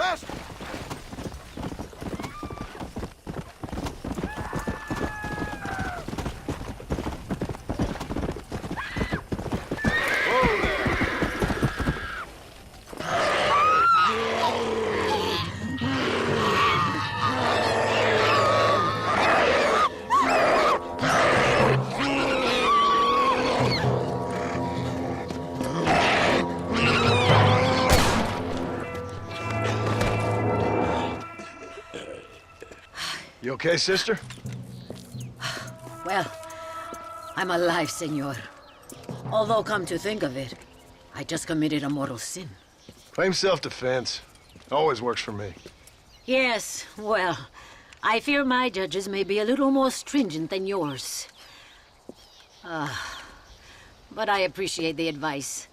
Faster! You okay, sister? Well, I'm alive, senor. Although, come to think of it, I just committed a mortal sin. Claim self-defense. Always works for me. Yes, well, I fear my judges may be a little more stringent than yours. But I appreciate the advice.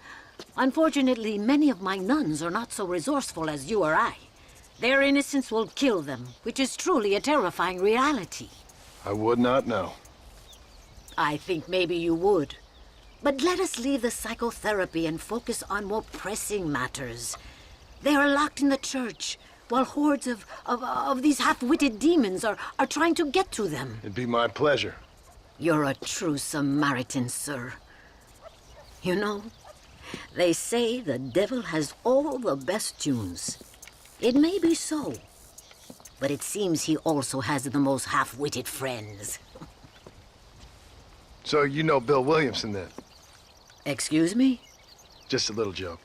Unfortunately, many of my nuns are not so resourceful as you or I. Their innocence will kill them, which is truly a terrifying reality. I would not know. I think maybe you would. But let us leave the psychotherapy and focus on more pressing matters. They are locked in the church, while hordes of these half-witted demons are trying to get to them. It'd be my pleasure. You're a true Samaritan, sir. You know, they say the devil has all the best tunes. It may be so, but it seems he also has the most half-witted friends. So you know Bill Williamson, then? Excuse me? Just a little joke.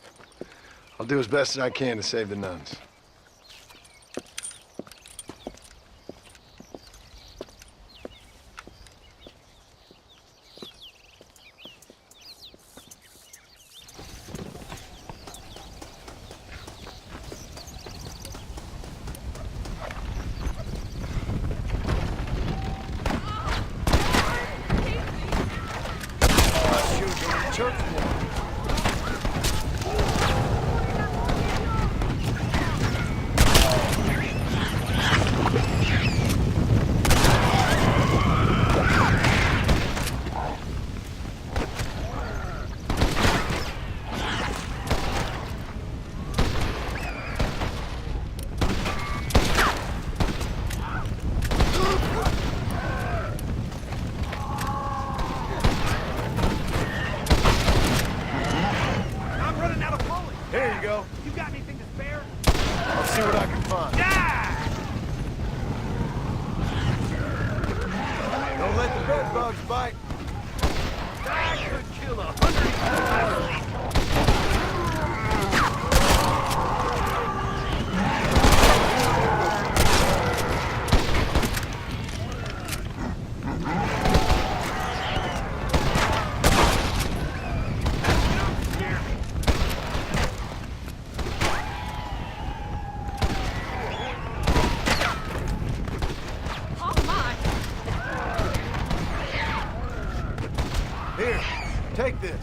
I'll do as best as I can to save the nuns. Here, take this.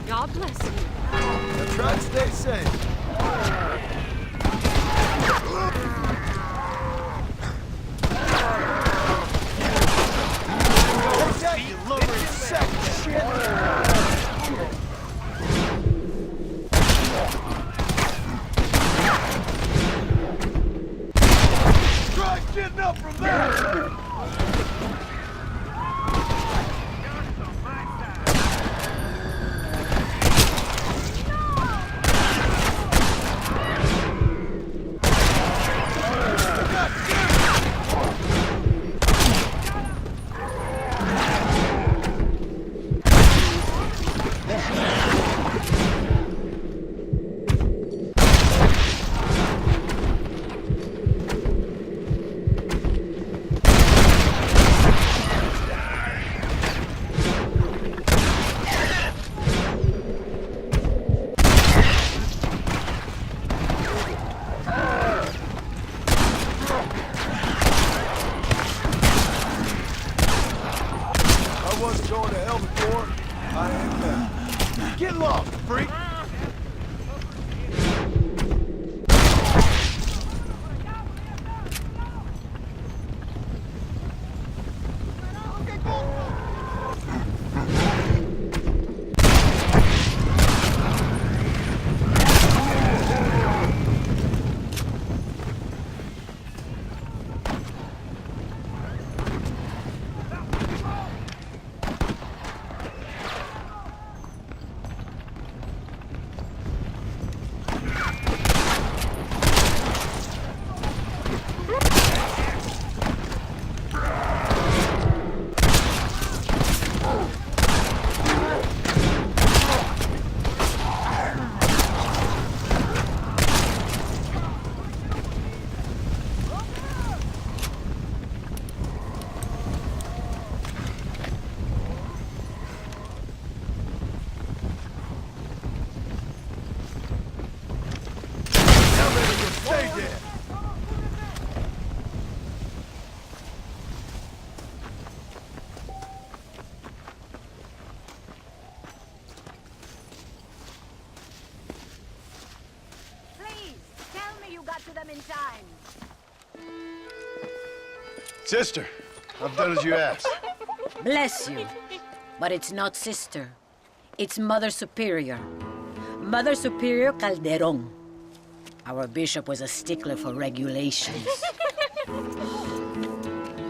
God bless you. Now try to stay safe. Take that, you lumbering sack of shit! Try getting up from there! in time. Sister, I've done as you asked. Bless you. But it's not sister. It's Mother Superior. Mother Superior Calderon. Our bishop was a stickler for regulations.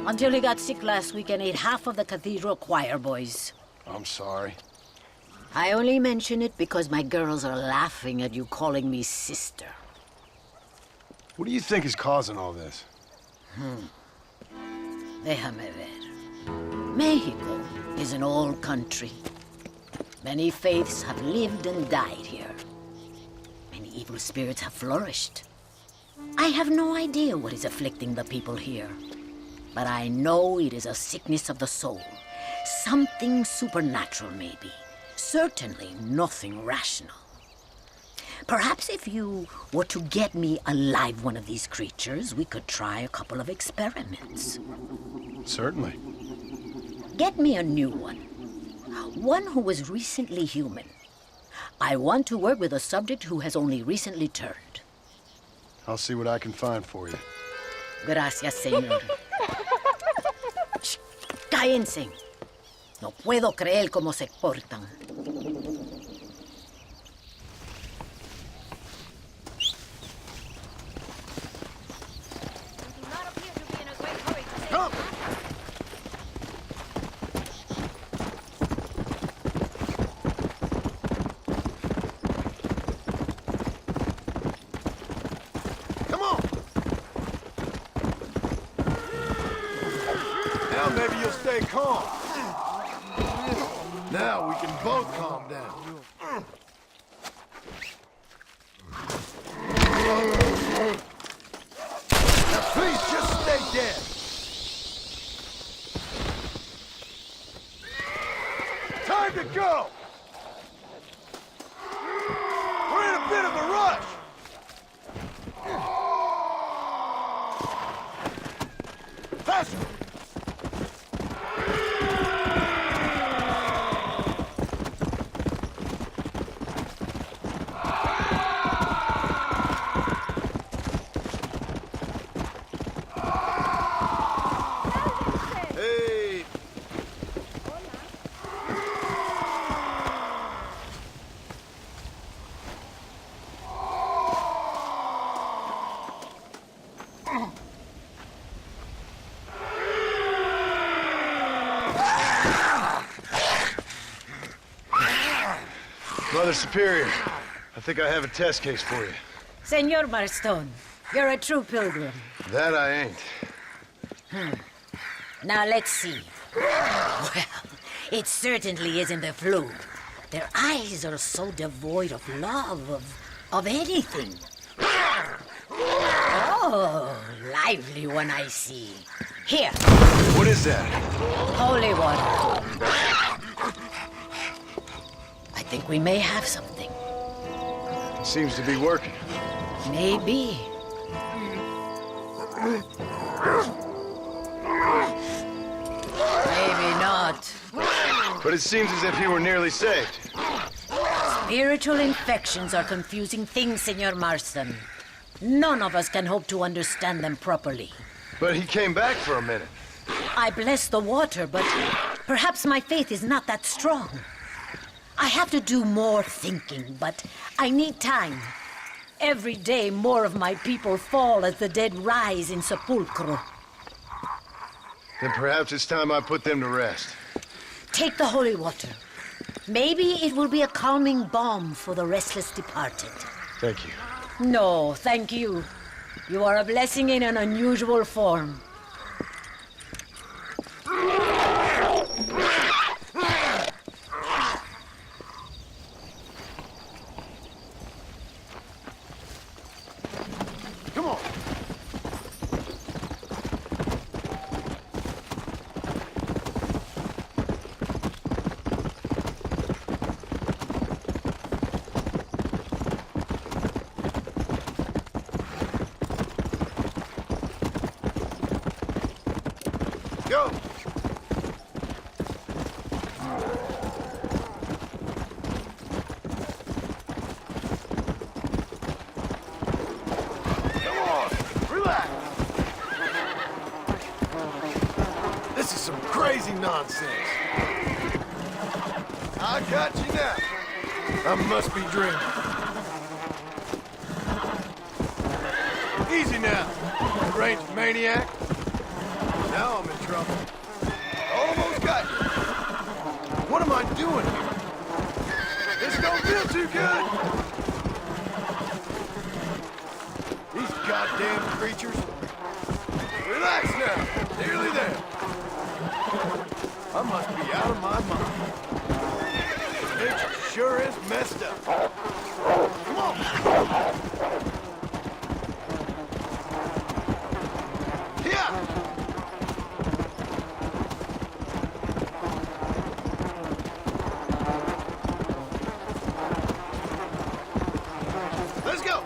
Until he got sick last week and ate half of the cathedral choir boys. I'm sorry. I only mention it because my girls are laughing at you calling me sister. What do you think is causing all this? Déjame ver. Mexico is an old country. Many faiths have lived and died here. Many evil spirits have flourished. I have no idea what is afflicting the people here. But I know it is a sickness of the soul. Something supernatural, maybe. Certainly nothing rational. Perhaps if you were to get me alive one of these creatures, we could try a couple of experiments. Certainly. Get me a new one. One who was recently human. I want to work with a subject who has only recently turned. I'll see what I can find for you. Gracias, señor. Shh, cállense. No puedo creer cómo se portan. You do not appear to be in a great hurry to save Come! Come on! Now maybe you'll stay calm. Now we can both calm down. Now please just stay dead. Time to go! We're in a bit of a rush! Faster! Hey! Mother Superior, I think I have a test case for you. Senor Marston, you're a true pilgrim. That I ain't. Now let's see. Well, it certainly isn't the flu. Their eyes are so devoid of love, of anything. Oh, lively one I see. Here, What is that? holy water. I think we may have something. Seems to be working. Maybe. Maybe not. But it seems as if he were nearly saved. Spiritual infections are confusing things, Senor Marston. None of us can hope to understand them properly. But he came back for a minute. I bless the water, but perhaps my faith is not that strong. I have to do more thinking, but I need time. Every day, more of my people fall as the dead rise in sepulchro. Then perhaps it's time I put them to rest. Take the holy water. Maybe it will be a calming balm for the restless departed. Thank you. No, thank you. You are a blessing in an unusual form. Come on. Go! Come on! nonsense. I got you now. I must be dreaming. Easy now, deranged maniac. Now I'm in trouble. Almost got you. What am I doing here? This don't feel too good. These goddamn creatures. Relax now. Nearly there. I must be out of my mind. Nature sure is messed up. Come on. Yeah. Let's go.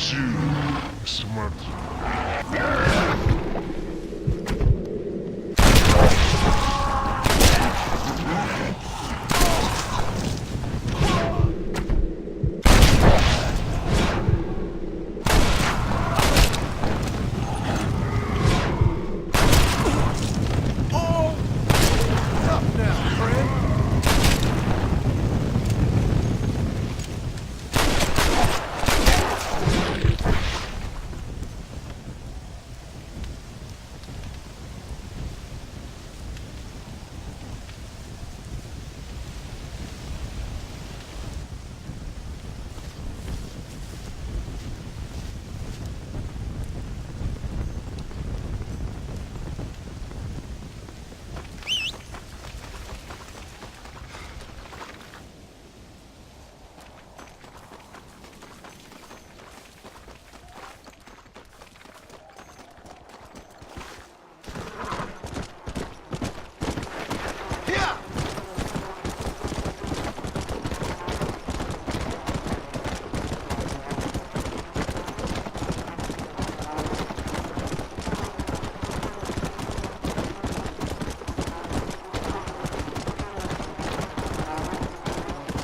see you, Mr. Martin. Up now, friend. Yeah!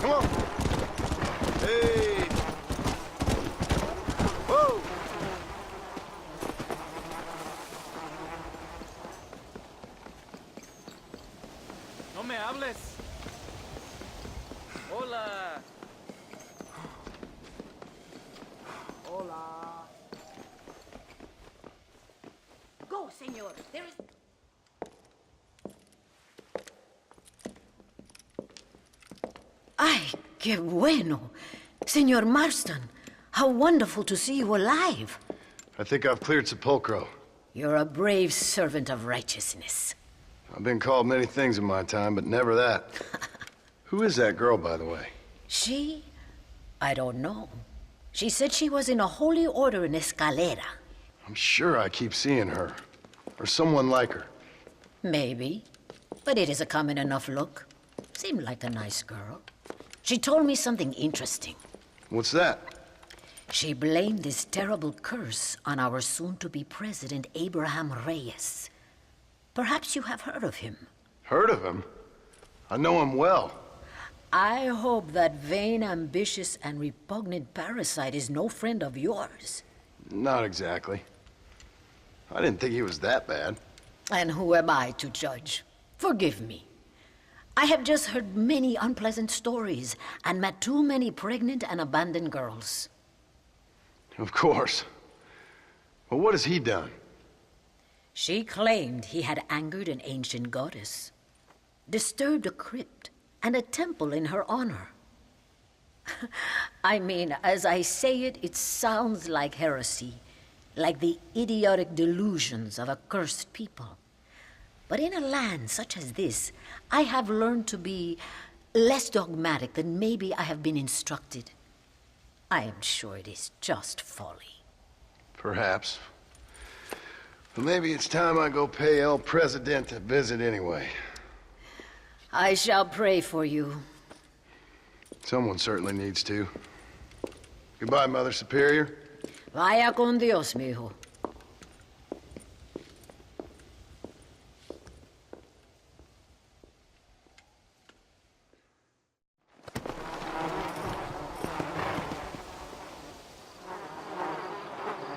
Come on. Hey. Whoa. No me hables. Hola. Hola. Go, senor. There is... Ay, qué bueno. Senor Marston, how wonderful to see you alive. I think I've cleared Sepulcro. You're a brave servant of righteousness. I've been called many things in my time, but never that. Who is that girl, by the way? She? I don't know. She said she was in a holy order in Escalera. I'm sure I keep seeing her. Or someone like her. Maybe. But it is a common enough look. Seemed like a nice girl. She told me something interesting. What's that? She blamed this terrible curse on our soon-to-be president, Abraham Reyes. Perhaps you have heard of him. Heard of him? I know him well. I hope that vain, ambitious, and repugnant parasite is no friend of yours. Not exactly. I didn't think he was that bad. And who am I to judge? Forgive me. I have just heard many unpleasant stories and met too many pregnant and abandoned girls. Of course. But what has he done? She claimed he had angered an ancient goddess, disturbed a crypt and a temple in her honor. I mean, as I say it, it sounds like heresy, like the idiotic delusions of a cursed people. But in a land such as this, I have learned to be less dogmatic than maybe I have been instructed. I am sure it is just folly. Perhaps. But maybe it's time I go pay El Presidente a visit anyway. I shall pray for you. Someone certainly needs to. Goodbye, Mother Superior. Vaya con Dios, mijo.